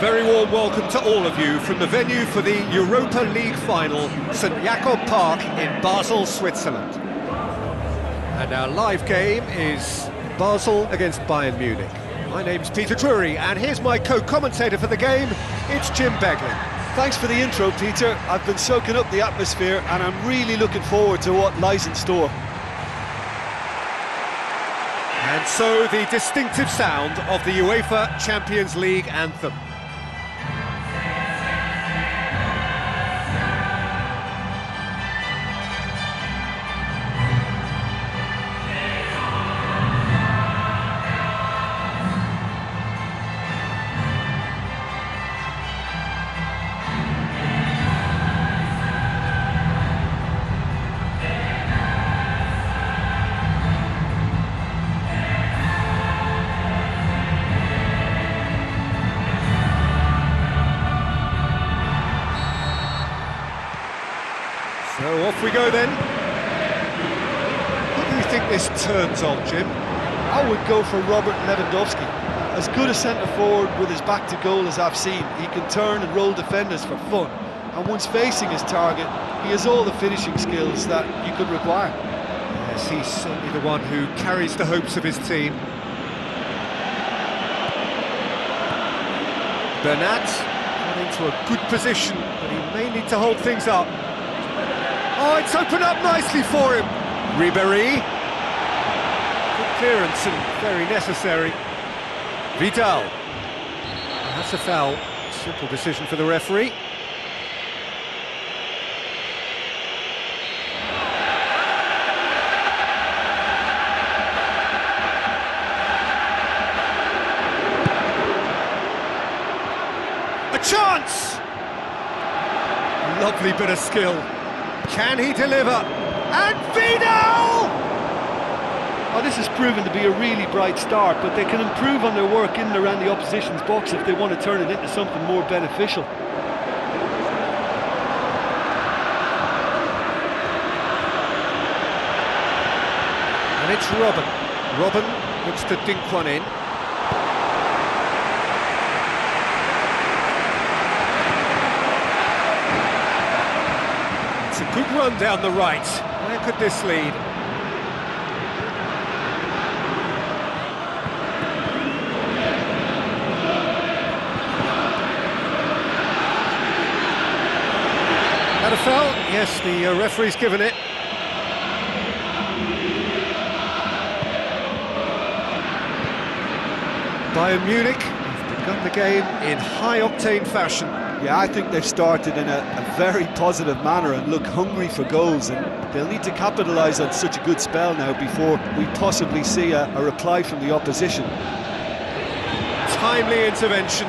very warm welcome to all of you from the venue for the Europa League final, St Jakob Park in Basel, Switzerland. And our live game is Basel against Bayern Munich. My name's Peter Drury, and here's my co-commentator for the game, it's Jim Beglin. Thanks for the intro, Peter. I've been soaking up the atmosphere, and I'm really looking forward to what lies in store. And so the distinctive sound of the UEFA Champions League anthem. So off we go then. Who do you think this turns on, Jim? I would go for Robert Lewandowski. As good a centre-forward with his back to goal as I've seen. He can turn and roll defenders for fun. And once facing his target, he has all the finishing skills that you could require. Yes, he's certainly the one who carries the hopes of his team. Bernat got into a good position, but he may need to hold things up. Oh, it's opened up nicely for him. Ribéry. Good clearance and very necessary. Vidal. And that's a foul. Simple decision for the referee. A chance! Lovely bit of skill. Can he deliver? And Vidal! Oh, this has proven to be a really bright start, but they can improve on their work in and around the opposition's box if they want to turn it into something more beneficial. And it's Robben. Robben looks to dink one in. It's a good run down the right. Where could this lead? That a foul? Yes, the referee's given it. Bayern Munich have begun the game in high-octane fashion. Yeah, I think they've started in a very positive manner and look hungry for goals, and they'll need to capitalise on such a good spell now before we possibly see a reply from the opposition. Timely intervention.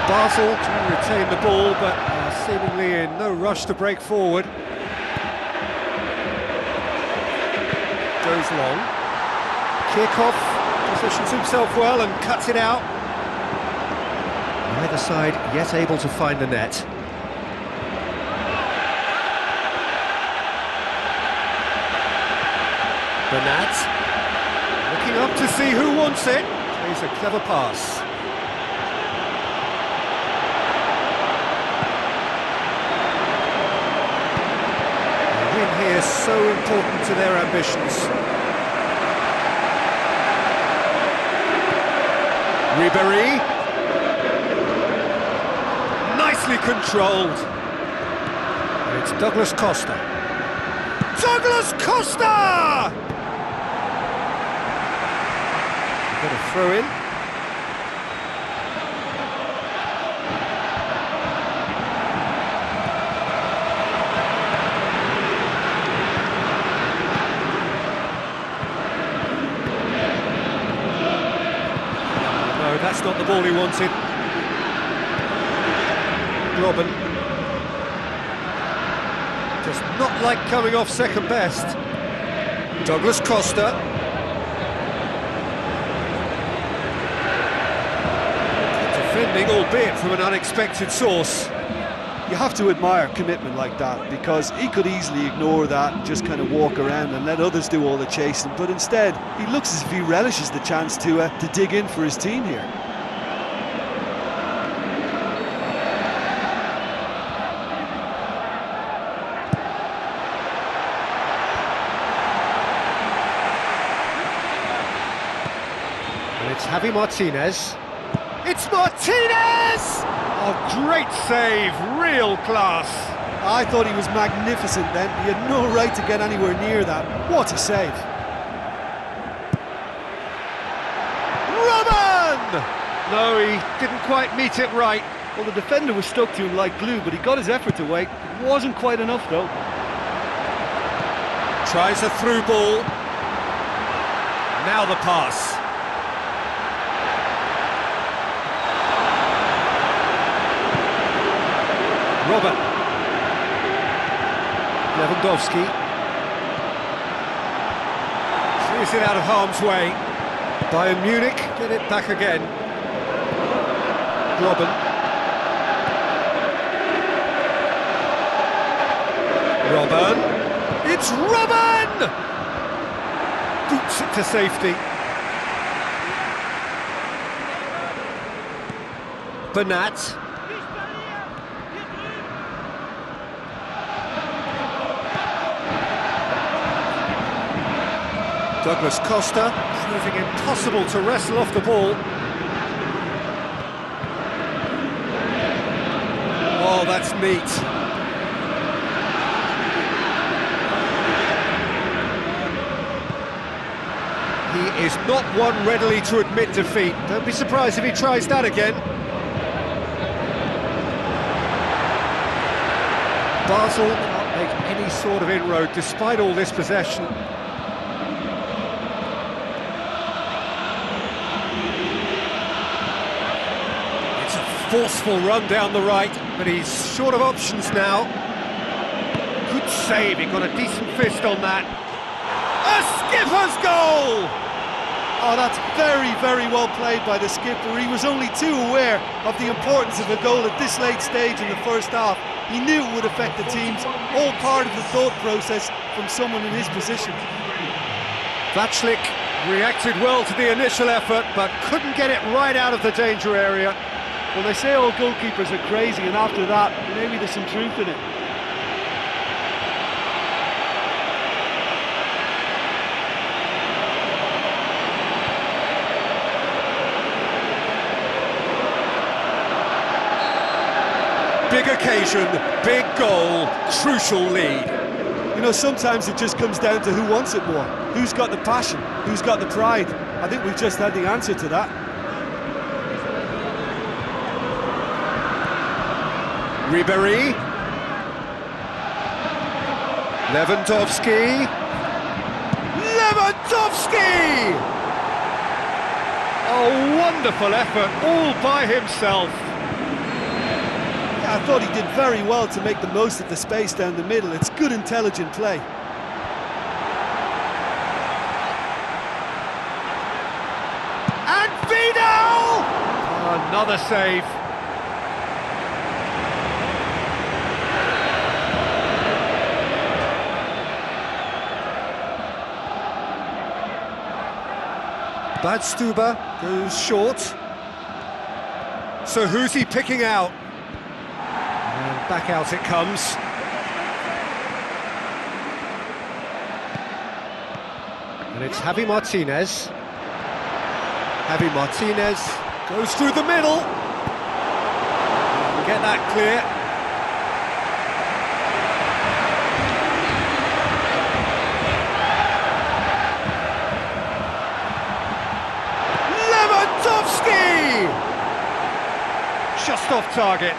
Basel trying to retain the ball, but seemingly in no rush to break forward. Goes long. Kirchhoff positions himself well and cuts it out. Neither side yet able to find the net. Bernat looking up to see who wants it. Plays a clever pass. The win here is so important to their ambitions. Ribéry, nicely controlled. And it's Douglas Costa. Douglas Costa! Got a throw in. That's not the ball he wanted. Robben does not like coming off second best. Douglas Costa. Defending, albeit from an unexpected source. You have to admire commitment like that, because he could easily ignore that and just kind of walk around and let others do all the chasing, but instead he looks as if he relishes the chance to dig in for his team here. And it's Javi Martinez. It's Martinez! Oh, great save, real class. I thought he was magnificent then. He had no right to get anywhere near that. What a save. Robin! No, he didn't quite meet it right. Well, the defender was stuck to him like glue, but he got his effort away. It wasn't quite enough, though. Tries a through ball. Now the pass. Robert. Lewandowski. Clears it out of harm's way. Bayern Munich get it back again. Robin. Robin. It's Robin! Boots it to safety. Bernat. Douglas Costa, proving impossible to wrestle off the ball. Oh, that's neat. He is not one readily to admit defeat. Don't be surprised if he tries that again. Basel can't make any sort of inroad despite all this possession. Forceful run down the right, but he's short of options now. Good save, he got a decent fist on that. A skipper's goal! Oh, that's very, very well played by the skipper. He was only too aware of the importance of a goal at this late stage in the first half. He knew it would affect the teams, all part of the thought process from someone in his position. Vaclik reacted well to the initial effort, but couldn't get it right out of the danger area. Well, they say all goalkeepers are crazy, and after that, maybe there's some truth in it. Big occasion, big goal, crucial lead. You know, sometimes it just comes down to who wants it more. Who's got the passion? Who's got the pride? I think we've just had the answer to that. Ribéry. Lewandowski. Lewandowski! A wonderful effort, all by himself. Yeah, I thought he did very well to make the most of the space down the middle. It's good, intelligent play. And Vidal! Another save. Badstuber goes short. So who's he picking out? And back out it comes. And it's Javi Martinez. Javi Martinez goes through the middle. Get that clear. Just off target.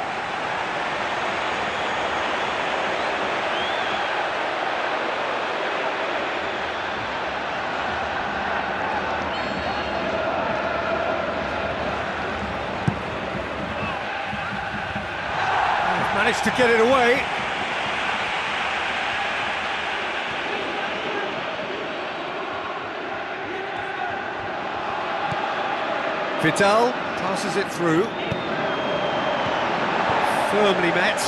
Managed to get it away. Vidal passes it through. Firmly met.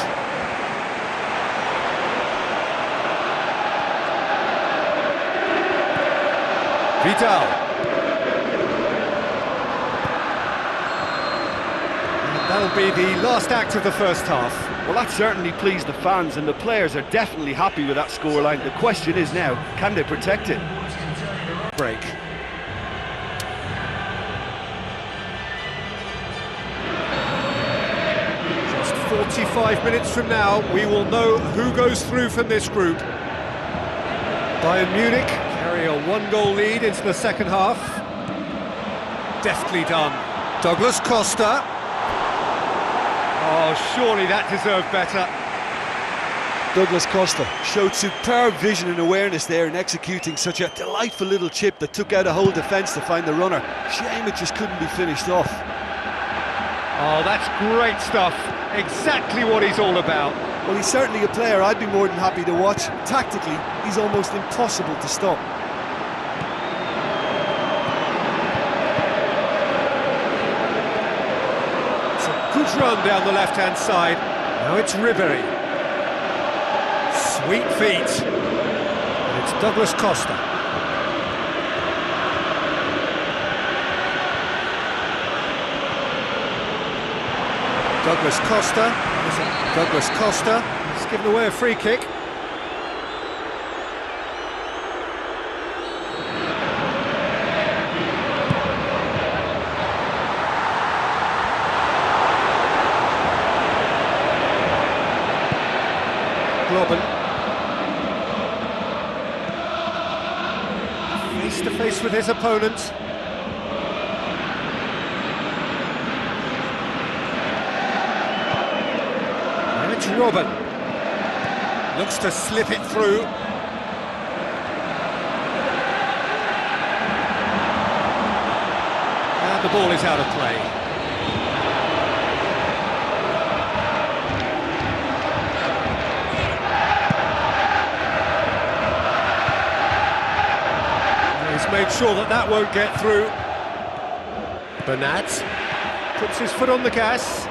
Vidal. And that'll be the last act of the first half. Well, that certainly pleased the fans, and the players are definitely happy with that scoreline. The question is now, can they protect it? Break. Just 45 minutes from now, we will know who goes through from this group. Bayern Munich carry a one-goal lead into the second half. Deftly done. Douglas Costa. Oh, surely that deserved better. Douglas Costa showed superb vision and awareness there in executing such a delightful little chip that took out a whole defence to find the runner. Shame it just couldn't be finished off. Oh, that's great stuff. Exactly what he's all about. Well, he's certainly a player I'd be more than happy to watch. Tactically, he's almost impossible to stop. It's a good run down the left-hand side. Now it's Ribéry. Sweet feet. And it's Douglas Costa. Douglas Costa. Douglas Costa. He's given away a free kick. Robin. Face to face with his opponent. And it's Robin. Looks to slip it through. And the ball is out of play. Made sure that that won't get through. Bernat puts his foot on the gas.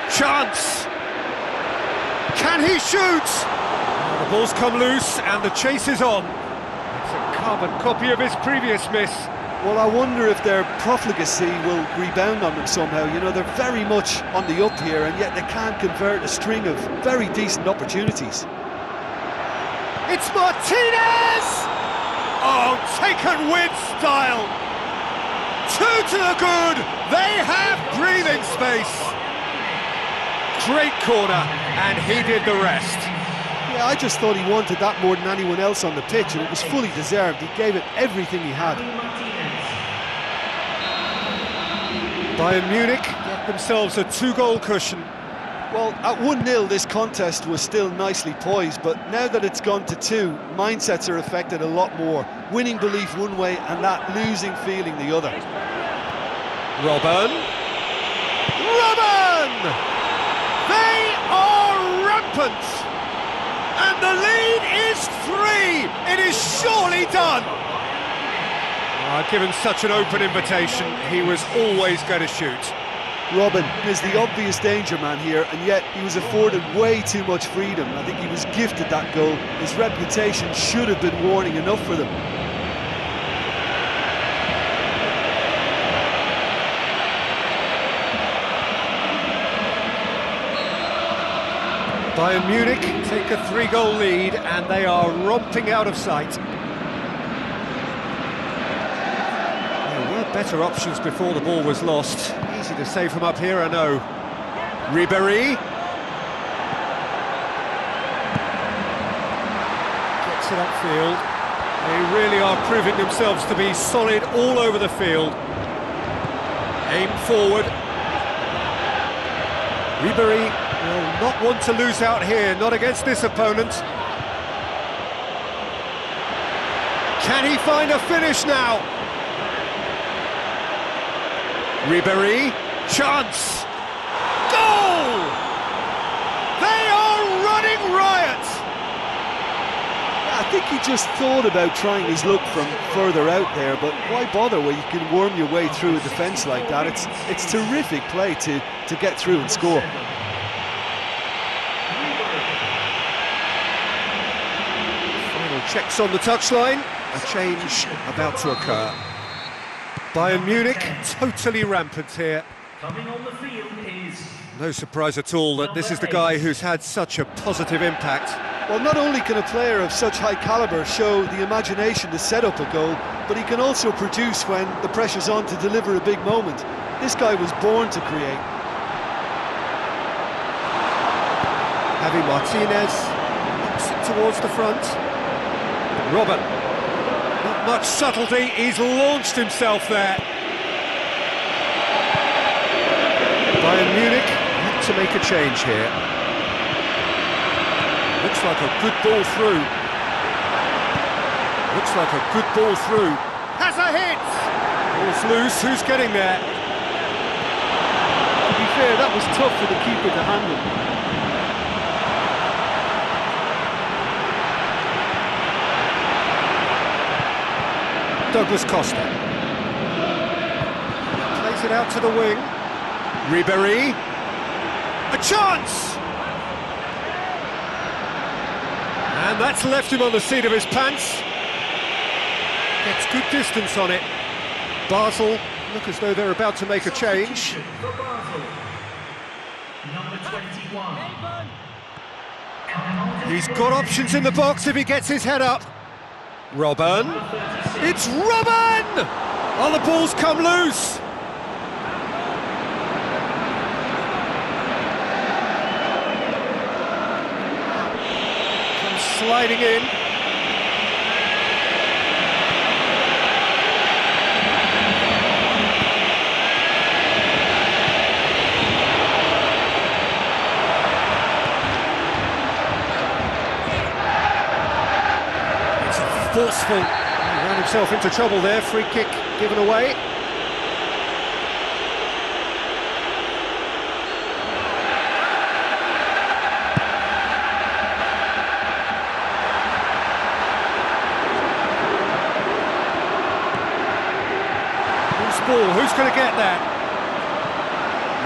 Chance! Can he shoot? The ball's come loose and the chase is on. It's a carbon copy of his previous miss. Well, I wonder if their profligacy will rebound on them somehow. You know, they're very much on the up here, and yet they can't convert a string of very decent opportunities. It's Martinez! Oh, taken with style. Two to the good. They have breathing space. Great corner, and he did the rest. Yeah, I just thought he wanted that more than anyone else on the pitch, and it was fully deserved. He gave it everything he had. Bayern Munich get themselves a two-goal cushion. Well, at 1-0 this contest was still nicely poised, but now that it's gone to 2, mindsets are affected a lot more. Winning belief one way and that losing feeling the other. Robin! Robin! They are rampant! And the lead is 3! It is surely done! Given such an open invitation, he was always going to shoot. Robin is the obvious danger man here, and yet he was afforded way too much freedom. I think he was gifted that goal. His reputation should have been warning enough for them. Bayern Munich take a 3-goal lead, and they are romping out of sight. Better options before the ball was lost. Easy to save from up here, I know. Ribéry. Gets it upfield. They really are proving themselves to be solid all over the field. Aim forward. Ribéry will not want to lose out here, not against this opponent. Can he find a finish now? Ribéry, chance! Goal! They are running riot! I think he just thought about trying his luck from further out there, but why bother where you can worm your way through a defence like that? It's terrific play to get through and score. Final checks on the touchline. a change about to occur. Bayern Munich totally rampant here. Coming on the field is... No surprise at all that this is the guy who's had such a positive impact. Well, not only can a player of such high calibre show the imagination to set up a goal, but he can also produce when the pressure's on to deliver a big moment. This guy was born to create. Javi Martinez looks it towards the front. Robert, not much subtlety, he's launched himself there. Bayern Munich have to make a change here. Looks like a good ball through. Looks like a good ball through. Has a hit! Ball's loose, who's getting there? To be fair, that was tough for the keeper to handle. Douglas Costa plays it out to the wing. Ribéry, a chance! And that's left him on the seat of his pants. Gets good distance on it. Basel look as though they're about to make a change. For Basel. Number 21. He's got options in the box if he gets his head up. Robben. It's Robben! Oh, the ball's come loose. Comes sliding in. Forceful, he ran himself into trouble there, free kick given away. Loose ball, who's going to get that?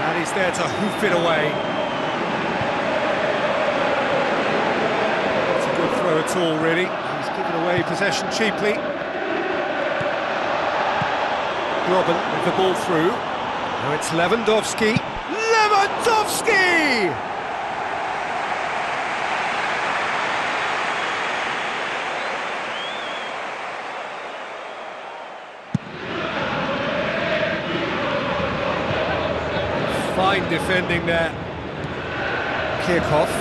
And he's there to hoof it away. It's a good throw at all, really. Given away possession cheaply. Robben with the ball through. Now it's Lewandowski. Lewandowski! Fine defending there. Kirchhoff.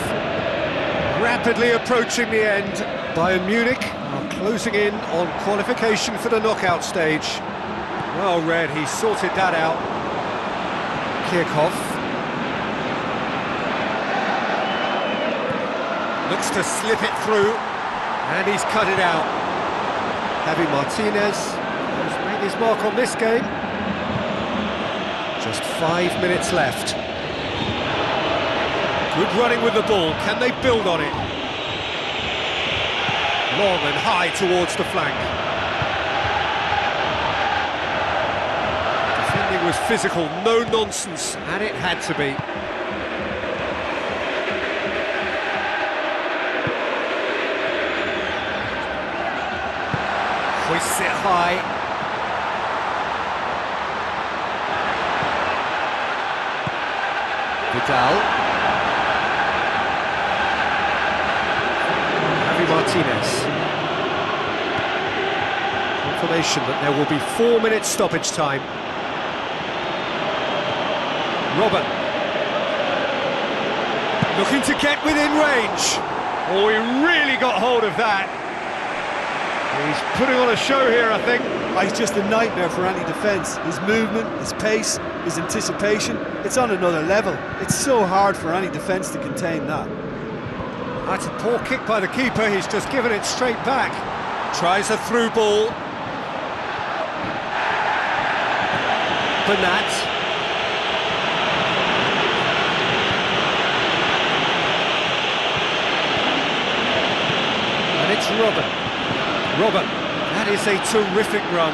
Rapidly approaching the end. Bayern Munich are closing in on qualification for the knockout stage. Well read, he sorted that out. Kirchhoff. Looks to slip it through, and he's cut it out. Javi Martinez has made his mark on this game. Just 5 minutes left. Good running with the ball, can they build on it? Long and high towards the flank. Defending was physical, no nonsense, and it had to be. Hoists it high. Vidal. Martinez. Confirmation that there will be 4 minutes stoppage time. Robben. Looking to get within range. Oh, he really got hold of that. He's putting on a show here, I think. He's just a nightmare for any defence. His movement, his pace, his anticipation, it's on another level. It's so hard for any defence to contain that. That's a poor kick by the keeper, he's just given it straight back. Tries a through ball. Bernat. And it's Robben. Robben, that is a terrific run.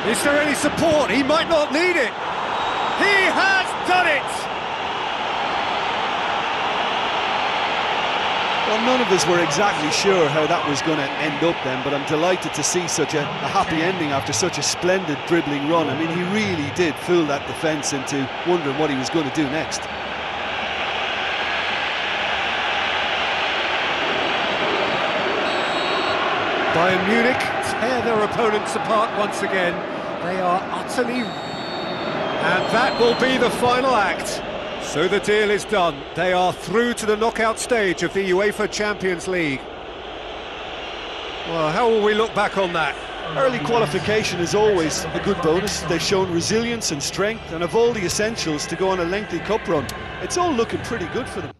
Is there any support? He might not need it. He has done it! Well, none of us were exactly sure how that was going to end up then, but I'm delighted to see such a happy ending after such a splendid dribbling run. I mean, he really did fool that defence into wondering what he was going to do next. Bayern Munich tear their opponents apart once again. They are utterly... And that will be the final act. So the deal is done. They are through to the knockout stage of the UEFA Champions League. Well, how will we look back on that? Early qualification is always a good bonus. They've shown resilience and strength and have all the essentials to go on a lengthy cup run. It's all looking pretty good for them.